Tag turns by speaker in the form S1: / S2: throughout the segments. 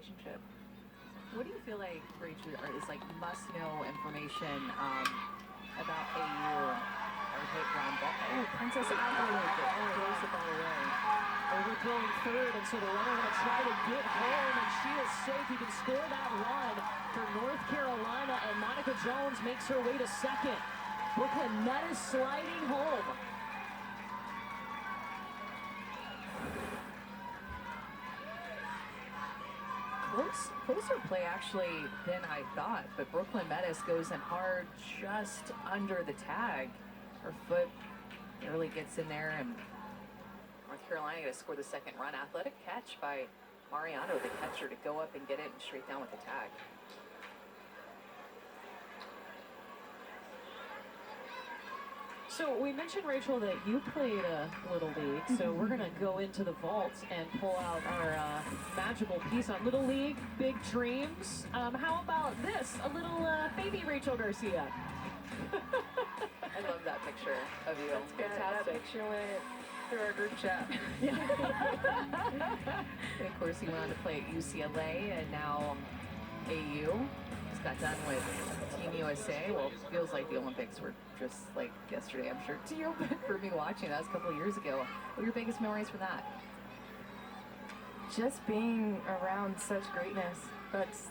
S1: relationship.
S2: What do you feel like, Rachel, is like must-know information about AU or hit ground ball?
S3: Oh, Princess Athlete throws the ball away. Overthrowing third, and so the runner going to try to get home, and she is safe. You can score that run for North Carolina, and Monica Jones makes her way to second. Brooklyn Metis sliding home.
S2: Closer play actually than I thought, but Brooklyn Metis goes in hard just under the tag. Her foot barely gets in there, and North Carolina going to score the second run. Athletic catch by Mariano, the catcher, to go up and get it and straight down with the tag.
S3: So we mentioned, Rachel, that you played a Little League, so we're going to go into the vault and pull out our magical piece on Little League, big dreams. How about this? A little baby Rachel Garcia.
S2: I love that picture of you.
S1: That's fantastic. That picture went through our group chat.
S2: And of course, he went on to play at UCLA and now AU. Just got done with Team USA. Well, it feels like the Olympics were just like yesterday, I'm sure, to you, but for me watching, that was a couple of years ago. What are your biggest memories from that?
S1: Just being around such greatness. That's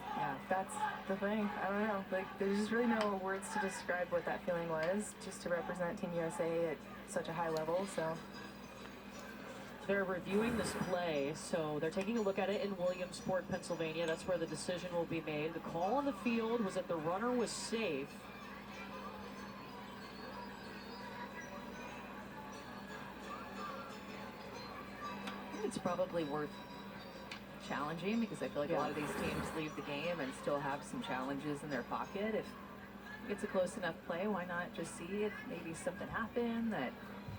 S1: the thing. I don't know. Like, there's just really no words to describe what that feeling was, just to represent Team USA at such a high level, so.
S3: They're reviewing this play, so they're taking a look at it in Williamsport, Pennsylvania. That's where the decision will be made. The call on the field was that the runner was safe.
S2: It's probably worth challenging because I feel like a lot of these teams leave the game and still have some challenges in their pocket. If it's a close enough play, why not just see if maybe something happened that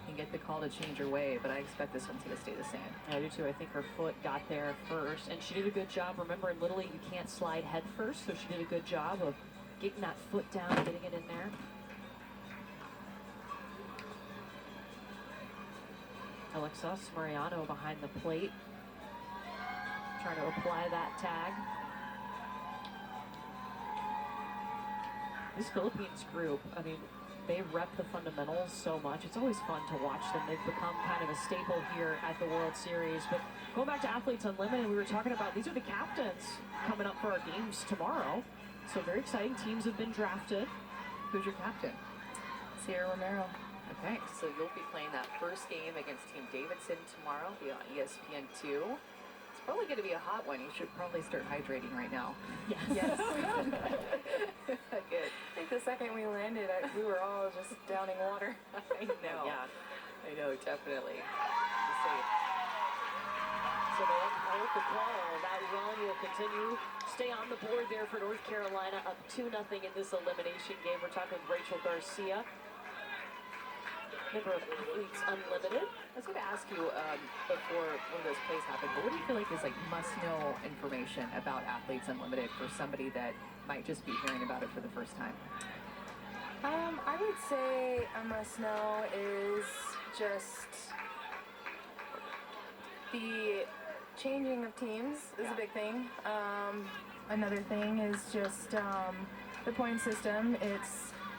S2: can get the call to change her way, but I expect this one's going to stay the same.
S3: I do too. I think her foot got there first, and she did a good job. Remember, in Little League, you can't slide head first, so she did a good job of getting that foot down, getting it in there. Alexis Mariano behind the plate, trying to apply that tag. This Philippines group, I mean, they rep the fundamentals so much. It's always fun to watch them. They've become kind of a staple here at the World Series. But going back to Athletes Unlimited, we were talking about these are the captains coming up for our games tomorrow. So very exciting. Teams have been drafted.
S2: Who's your captain?
S1: Sierra Romero.
S2: Okay, so you'll be playing that first game against Team Davidson tomorrow, be on ESPN2. It's probably going to be a hot one. You should probably start hydrating right now.
S1: Yes.
S2: Good.
S1: I think the second we landed, we were all just downing water.
S2: I know.
S3: Yeah.
S2: I know, definitely.
S3: So they uphold the call. That run will continue. Stay on the board there for North Carolina, up 2-0 in this elimination game. We're talking with Rachel Garcia, member of Athletes Unlimited.
S2: I was going to ask you before one of those plays happened, but what do you feel like is like must-know information about Athletes Unlimited for somebody that might just be hearing about it for the first time?
S1: I would say a must-know is just the changing of teams is a big thing. Another thing is just the point system.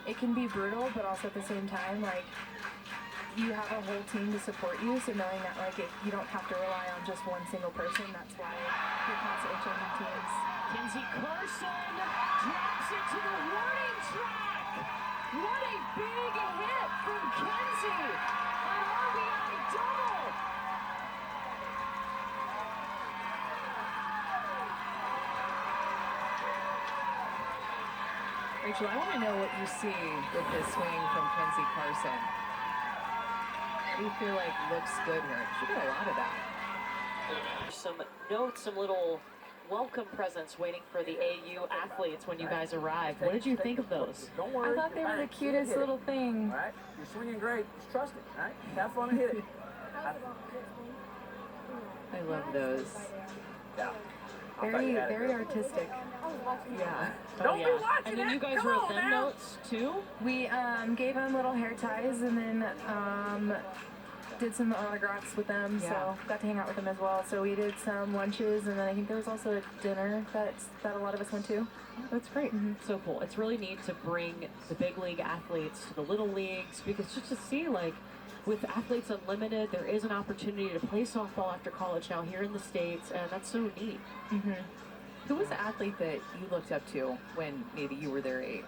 S1: It can be brutal, but also at the same time, like, you have a whole team to support you, so knowing that, like, if you don't have to rely on just one single person, that's why you're constantly changing teams.
S3: Kenzie Carson drops it to the warning track. What a big hit from Kenzie. An RBI double.
S2: Rachel, I want to know what you see with this swing from Kenzie Carson. What do you feel like looks good here? She did a lot of that.
S3: Some notes, some little welcome presents waiting for the AU athletes when you guys arrive. What did you think of those?
S4: Don't worry.
S1: I thought they were the cutest little thing.
S4: All right, you're swinging great. Just trust it. All right, have fun and hit it.
S2: I love those.
S4: Yeah.
S1: Very artistic.
S2: Yeah.
S4: Don't be watching
S3: And then
S4: it.
S3: you guys
S4: Come
S3: wrote
S4: on
S3: them
S4: now.
S3: notes too?
S1: We gave them little hair ties, and then did some autographs with them, so got to hang out with them as well. So we did some lunches, and then I think there was also a dinner that a lot of us went to.
S3: Oh, that's great. So cool. It's really neat to bring the big league athletes to the little leagues, because just to see, like, with Athletes Unlimited, there is an opportunity to play softball after college now here in the States, and that's so neat.
S2: Who was the athlete that you looked up to when maybe you were their age?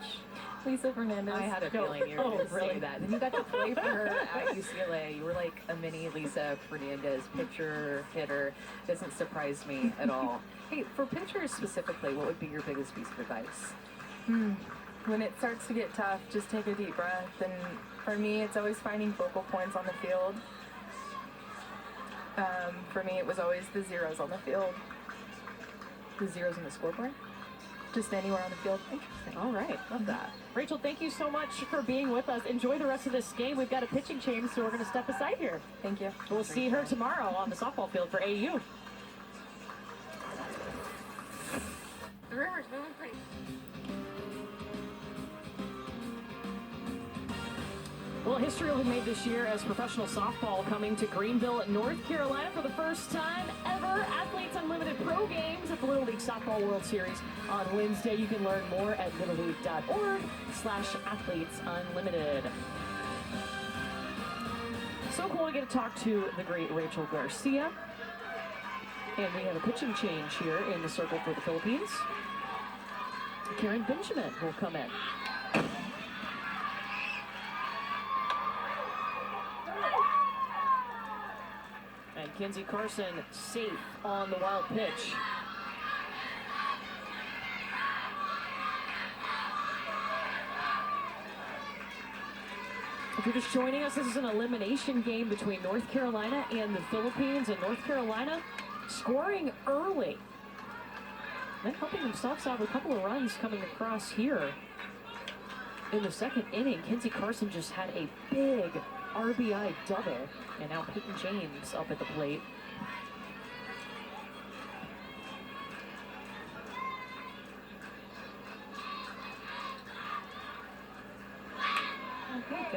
S1: Lisa Fernandez.
S2: I had a feeling you were going to
S3: really?
S2: say that. And you got to play for her at UCLA. You were like a mini Lisa Fernandez, pitcher, hitter. Doesn't surprise me at all. Hey, for pitchers specifically, what would be your biggest piece of advice?
S1: When it starts to get tough, just take a deep breath. And for me, it's always finding focal points on the field. For me, it was always the zeros on the field.
S2: The zeros on the scoreboard?
S1: Just anywhere on the field.
S2: Interesting.
S3: All right.
S2: Love that.
S3: Rachel, thank you so much for being with us. Enjoy the rest of this game. We've got a pitching change, so we're going to step aside here.
S1: Thank you.
S3: We'll see her tomorrow on the softball field for AU.
S1: The river's moving pretty.
S3: Well, history will be made this year as professional softball coming to Greenville, North Carolina for the first time ever. Athletes Unlimited Pro Games at the Little League Softball World Series on Wednesday. You can learn more at littleleague.org/athletesunlimited. So cool to get to talk to the great Rachel Garcia. And we have a pitching change here in the circle for the Philippines. Karen Benjamin will come in. And Kenzie Carson safe on the wild pitch. If you're just joining us, this is an elimination game between North Carolina and the Philippines, and North Carolina scoring early, then helping themselves out with a couple of runs coming across here in the second inning. Kenzie Carson just had a big RBI double, and now Peyton James up at the plate.
S2: I think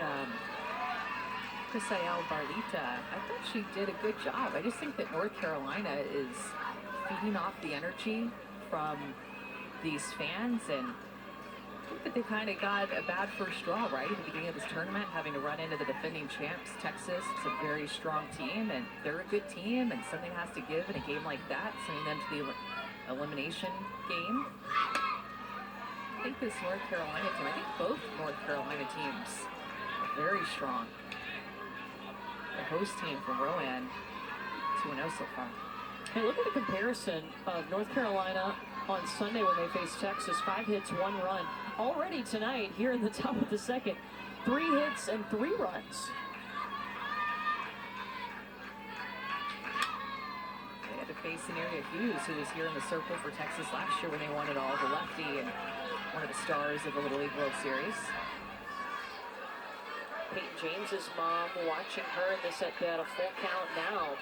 S2: Chris Ayala Barlita, I thought she did a good job. I just think that North Carolina is feeding off the energy from these fans, and I think that they kind of got a bad first draw, right, at the beginning of this tournament, having to run into the defending champs, Texas. It's a very strong team, and they're a good team, and something has to give in a game like that, sending them to the elimination game. I think this North Carolina team, I think both North Carolina teams are very strong. The host team from Rowan, 2-0 so far.
S3: Hey, look at the comparison of North Carolina on Sunday when they faced Texas. 5 hits, 1 run. Already tonight, here in the top of the second, 3 hits and 3 runs.
S2: They had to face Scenario Hughes, who was here in the circle for Texas last year when they won it all, the lefty and one of the stars of the Little League World Series.
S3: Peyton James's mom watching her in this at a full count now.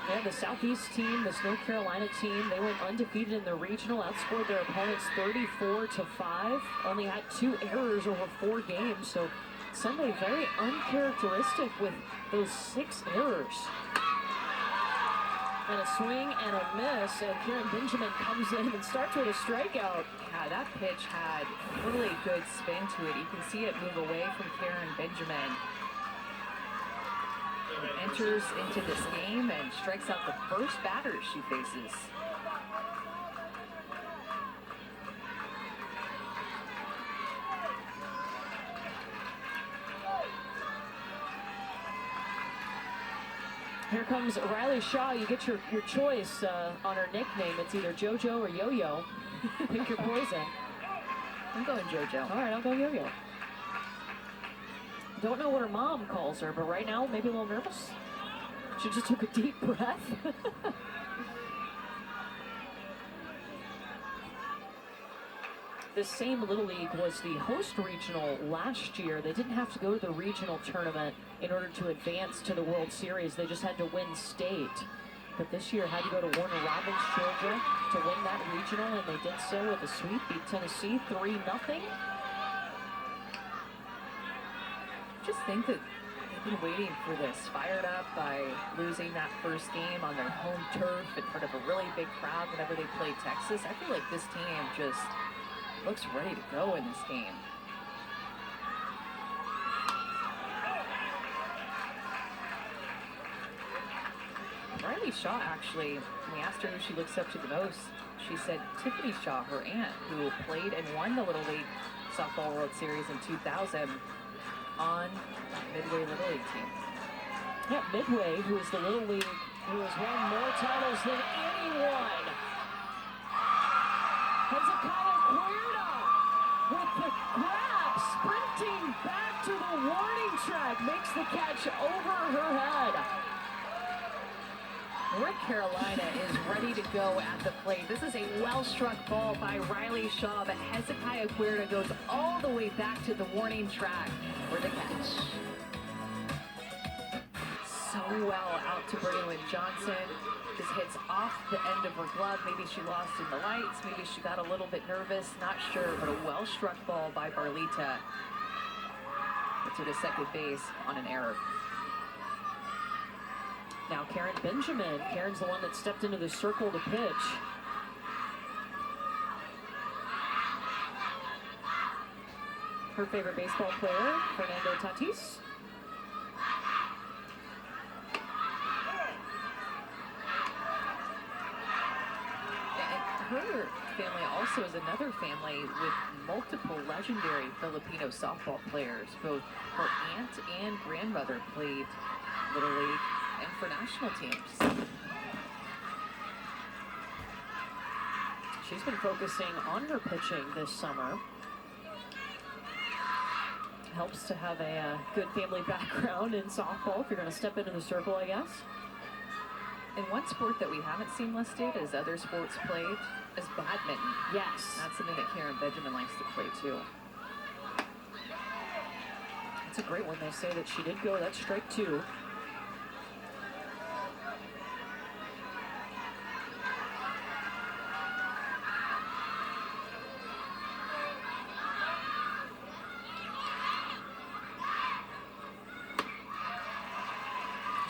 S3: Yeah, the Southeast team, this North Carolina team, they went undefeated in the regional, outscored their opponents 34-5, only had 2 errors over 4 games, so Sunday very uncharacteristic with those 6 errors. And a swing and a miss, and Karen Benjamin comes in and starts with a strikeout.
S2: Yeah, that pitch had really good spin to it. You can see it move away from Karen Benjamin. Enters into this game and strikes out the first batter she faces.
S3: Here comes Riley Shaw. You get your choice on her nickname. It's either JoJo or Yo-Yo. Pick your poison.
S2: I'm going JoJo.
S3: All right, I'll go Yo-Yo. Don't know what her mom calls her, but right now, maybe a little nervous. She just took a deep breath. This same Little League was the host regional last year. They didn't have to go to the regional tournament in order to advance to the World Series. They just had to win state. But this year had to go to Warner Robins, Georgia to win that regional, and they did so with a sweep, beat Tennessee 3-0.
S2: Just think that been waiting for this, fired up by losing that first game on their home turf in front of a really big crowd whenever they played Texas. I feel like this team just looks ready to go in this game. Riley Shaw, actually, when we asked her who she looks up to the most, she said Tiffany Shaw, her aunt, who played and won the Little League Softball World Series in 2000 on Midway Little League team.
S3: Yeah, Midway, who is the Little League, who has won more titles than anyone. Hezekiah Cuerda with the grab, sprinting back to the warning track, makes the catch over her head.
S2: North Carolina is ready to go at the plate. This is a well-struck ball by Riley Shaw, but Hezekiah Cuerda goes all the way back to the warning track for the catch. So well out to Brittany Lynn Johnson. Just hits off the end of her glove. Maybe she lost in the lights. Maybe she got a little bit nervous. Not sure, but a well-struck ball by Barlita. Puts her to second base on an error.
S3: Now Karen Benjamin. Karen's the one that stepped into the circle to pitch. Her favorite baseball player, Fernando Tatis.
S2: Her family also is another family with multiple legendary Filipino softball players. Both her aunt and grandmother played Little League and for national teams.
S3: She's been focusing on her pitching this summer. Helps to have a good family background in softball if you're going to step into the circle, I guess.
S2: And one sport that we haven't seen listed as other sports played is badminton.
S3: Yes.
S2: That's something that Karen Benjamin likes to play too.
S3: That's a great one. They say that she did go. That's strike two.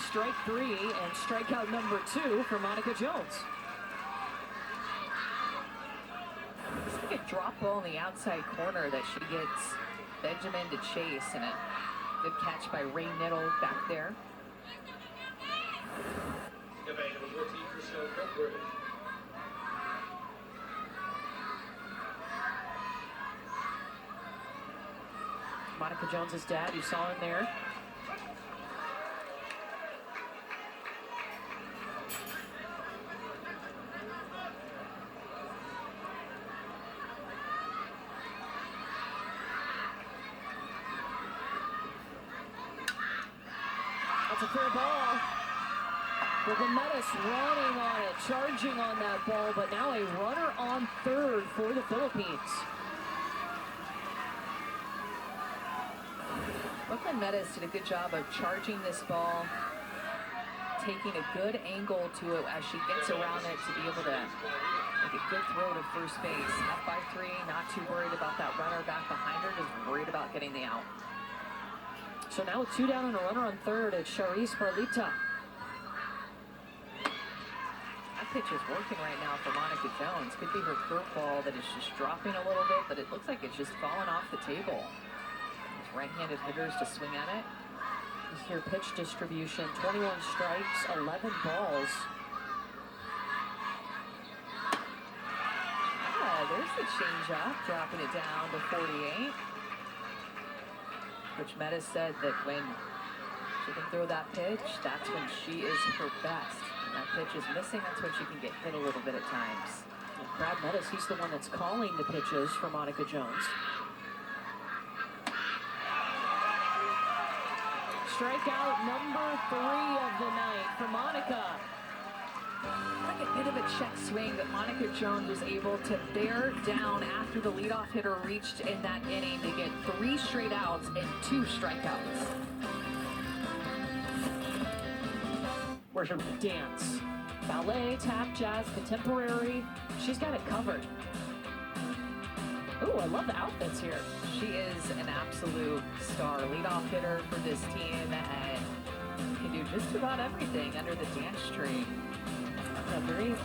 S3: Strike three and strikeout number two for Monica Jones.
S2: It's like a drop ball in the outside corner that she gets Benjamin to chase, and a good catch by Ray Niddle back there.
S3: Monica Jones's dad, you saw him there. That's a fair ball. Brooklyn Metis running on it, charging on that ball, but now a runner on third for the Philippines.
S2: Brooklyn Metis did a good job of charging this ball, taking a good angle to it as she gets around it to be able to make a good throw to first base. Up by 3, not too worried about that runner back behind her, just worried about getting the out.
S3: So now with 2 down and a runner on third, it's Charisse Barlita.
S2: That pitch is working right now for Monica Jones. Could be her curveball that is just dropping a little bit, but it looks like it's just falling off the table. These right-handed hitters to swing at it.
S3: This is your pitch distribution, 21 strikes, 11 balls.
S2: Yeah, there's the changeup, dropping it down to 48. Coach Metis said that when she can throw that pitch, that's when she is her best. When that pitch is missing, that's when she can get hit a little bit at times.
S3: Brad Metis, he's the one that's calling the pitches for Monica Jones. Strikeout number 3 of the night for Monica.
S2: Like a bit of a check swing, but Monica Jones was able to bear down after the leadoff hitter reached in that inning to get 3 straight outs and 2 strikeouts.
S3: Where's her dance? Ballet, tap, jazz, contemporary. She's got it covered. Ooh, I love the outfits here.
S2: She is an absolute star leadoff hitter for this team and can do just about everything under the dance tree.
S3: A very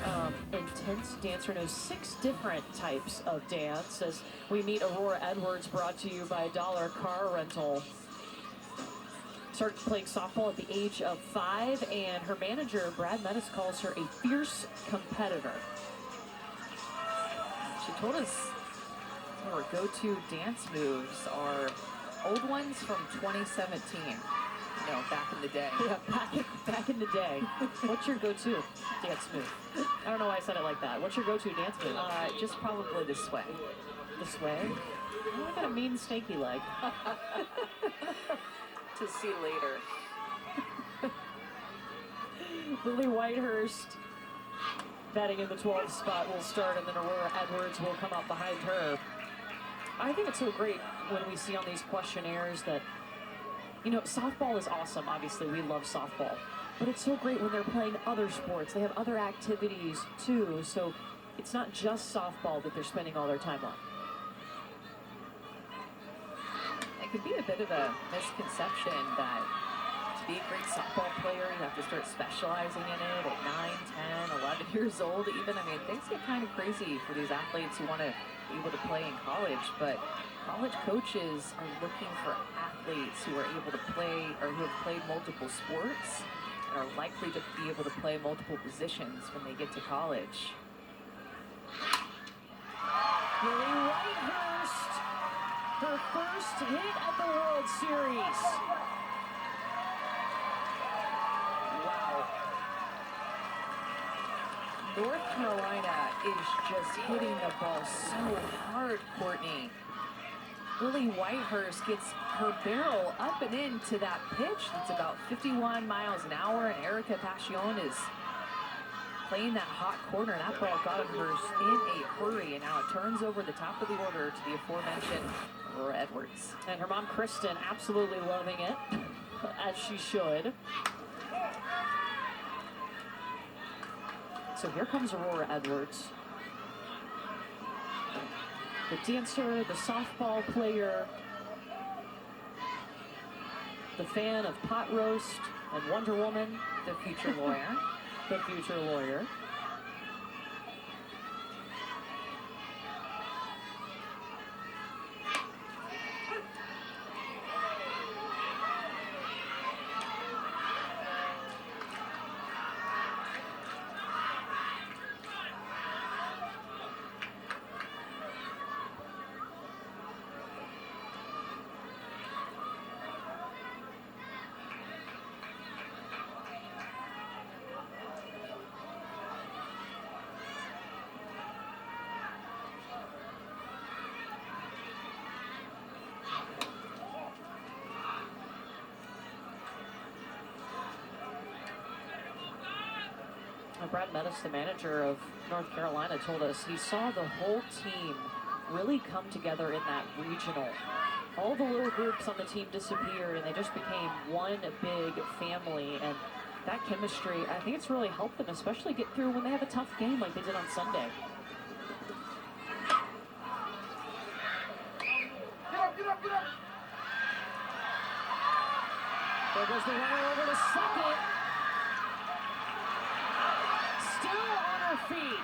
S3: intense dancer, knows 6 different types of dance. As we meet Aurora Edwards, brought to you by Dollar Car Rental. Started playing softball at the age of 5, and her manager, Brad Metis, calls her a fierce competitor.
S2: She told us her go-to dance moves are old ones from 2017. You know, back in the day.
S3: Yeah, back in the day. What's your go-to dance move? I don't know why I said it like that. What's your go-to dance move?
S2: Just probably the sway.
S3: The sway? Oh, I got a mean snaky leg.
S2: To see later.
S3: Lily Whitehurst batting in the 12th spot will start, and then Aurora Edwards will come up behind her. I think it's so great when we see on these questionnaires that, you know, softball is awesome. Obviously, we love softball. But it's so great when they're playing other sports. They have other activities, too. So it's not just softball that they're spending all their time on.
S2: It could be a bit of a misconception that to be a great softball player, you have to start specializing in it at 9, 10, 11 years old even. I mean, things get kind of crazy for these athletes who want to be able to play in college, but college coaches are looking for athletes who are able to play or who have played multiple sports and are likely to be able to play multiple positions when they get to college.
S3: Lily Whitehurst, her first hit at the World Series.
S2: Wow. North Carolina is just hitting the ball so hard, Courtney. Lily Whitehurst gets her barrel up and into that pitch that's about 51 miles an hour, and Erica Passion is playing that hot corner. That ball got her in a hurry, and now it turns over the top of the order to the aforementioned Aurora Edwards.
S3: And her mom, Kristen, absolutely loving it, as she should. So here comes Aurora Edwards. The dancer, the softball player, the fan of pot roast and Wonder Woman,
S2: The future lawyer.
S3: the future lawyer. Brad Metis, the manager of North Carolina, told us he saw the whole team really come together in that regional. All the little groups on the team disappeared, and they just became one big family. And that chemistry, I think it's really helped them, especially get through when they have a tough game like they did on Sunday. There goes the runner over to second. Still on her feet.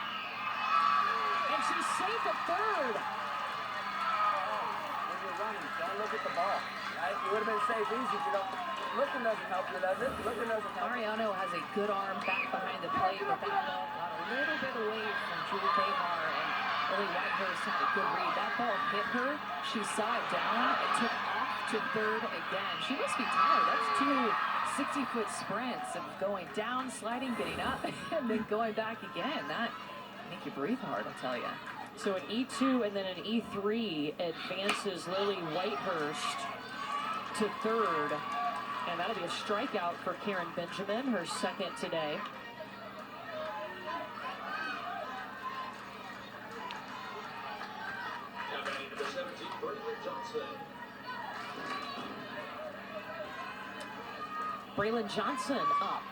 S3: And she's safe at third.
S4: When you're running, don't look at the ball. Right? You would have been safe easy if you don't. Looking doesn't help you, does it? Looking doesn't help you.
S2: Mariano has a good arm back behind the plate, but that ball got a little bit away from Jewel Behar, and Lily Whitehurst had a good read. That ball hit her. She saw it down and took off to third again. She must be tired. That's 2 60-foot sprints of going down, sliding, getting up, and then going back again. That make you breathe hard, I'll tell you.
S3: So an E2 and then an E3 advances Lily Whitehurst to third. And that'll be a strikeout for Karen Benjamin, her second today. Braylon Johnson up.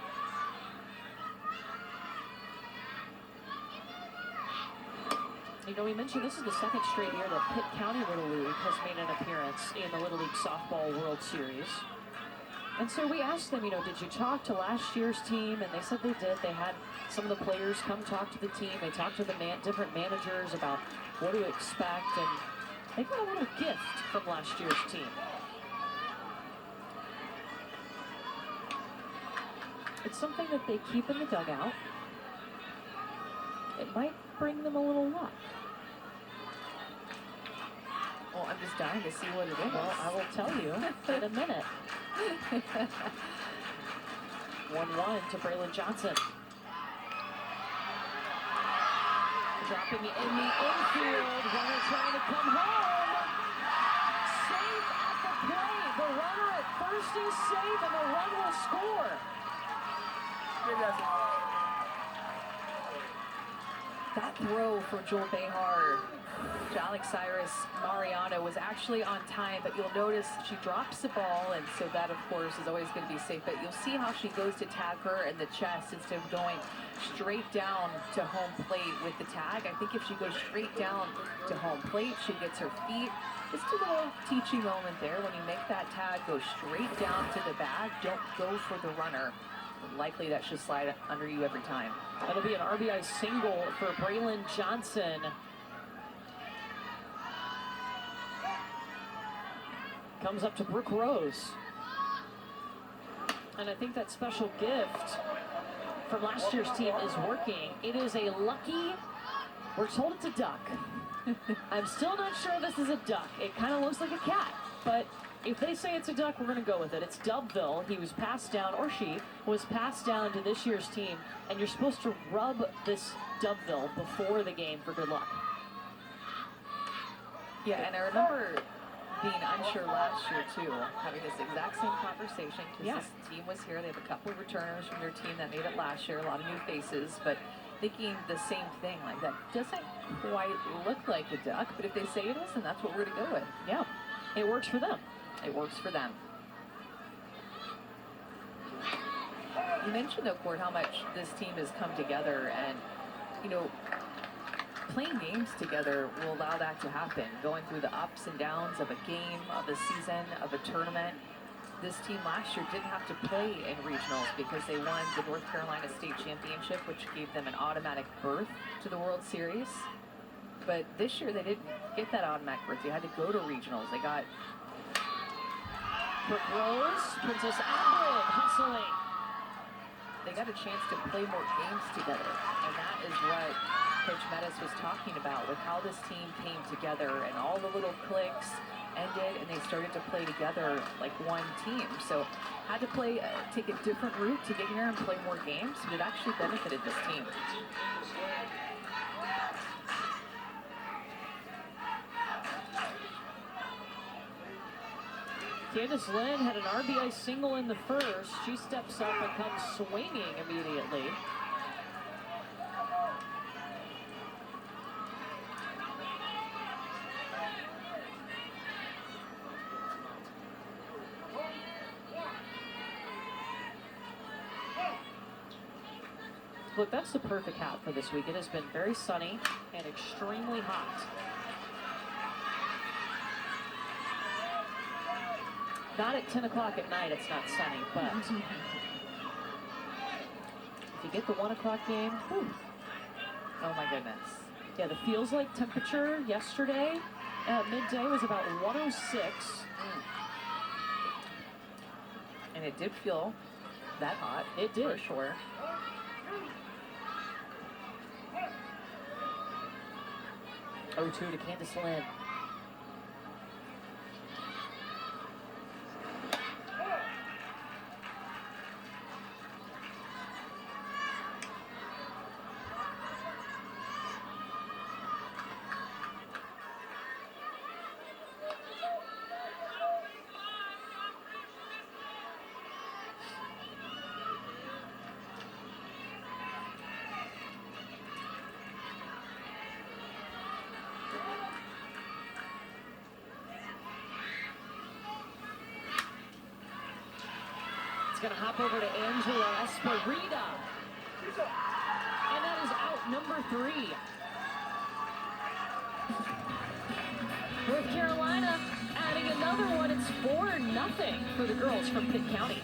S3: You know, we mentioned this is the second straight year that Pitt County Little League has made an appearance in the Little League Softball World Series. And so we asked them, you know, did you talk to last year's team? And they said they did. They had some of the players come talk to the team. They talked to the different managers about what to expect. And they got a little gift from last year's team. It's something that they keep in the dugout. It might bring them a little luck.
S2: Well, I'm just dying to see what it is.
S3: Well, I will tell you in a minute. 1-1 to Braylon Johnson. Dropping it in the infield. Runner trying to come home. Safe at the plate. The runner at first is safe, and the run will score.
S2: That throw for Joel Behar to Alex Cyrus Mariano was actually on time, but you'll notice she drops the ball, and so that, of course, is always going to be safe. But you'll see how she goes to tag her in the chest instead of going straight down to home plate with the tag. I think if she goes straight down to home plate, she gets her feet. Just a little teaching moment there. When you make that tag, go straight down to the bag. Don't go for the runner. Likely that should slide under you every time.
S3: That'll be an RBI single for Braylon Johnson. Comes up to Brooke Rose. And I think that special gift from last year's team is working. It is a lucky, we're told it's a duck. I'm still not sure this is a duck. It kind of looks like a cat, but if they say it's a duck, we're going to go with it. It's Dubville. He was passed down, or she was passed down to this year's team, and you're supposed to rub this Dubville before the game for good luck.
S2: Yeah, and I remember being unsure last year, too, having this exact same conversation, because this team was here. They have a couple of returners from their team that made it last year, a lot of new faces, but thinking the same thing, like that doesn't quite look like a duck, but if they say it is, then that's what we're going to go with.
S3: Yeah, it works for them.
S2: It works for them. You mentioned, though, Court, how much this team has come together, and, you know, playing games together will allow that to happen. Going through the ups and downs of a game, of a season, of a tournament. This team last year didn't have to play in regionals because they won the North Carolina State Championship, which gave them an automatic berth to the World Series. But this year they didn't get that automatic berth. They had to go to regionals. They got
S3: Brooke Rose, Princess Edward hustling.
S2: They got a chance to play more games together, and that is what Coach Metis was talking about with how this team came together and all the little cliques ended and they started to play together like one team. So had to play, take a different route to get here and play more games, but it actually benefited this team.
S3: Candace Lynn had an RBI single in the first. She steps up and comes swinging immediately. Look, that's the perfect hat for this week. It has been very sunny and extremely hot. Not at 10 o'clock at night, it's not sunny, but if you get the 1 o'clock game, whew.
S2: Oh my goodness.
S3: Yeah, the feels like temperature yesterday at midday was about 106.
S2: And it did feel that hot.
S3: It did.
S2: For sure.
S3: Oh, 2 to Candace Lynn. Going to hop over to Angela Esparita. And that is out number 3. North Carolina adding another one. It's 4-0 for the girls from Pitt County.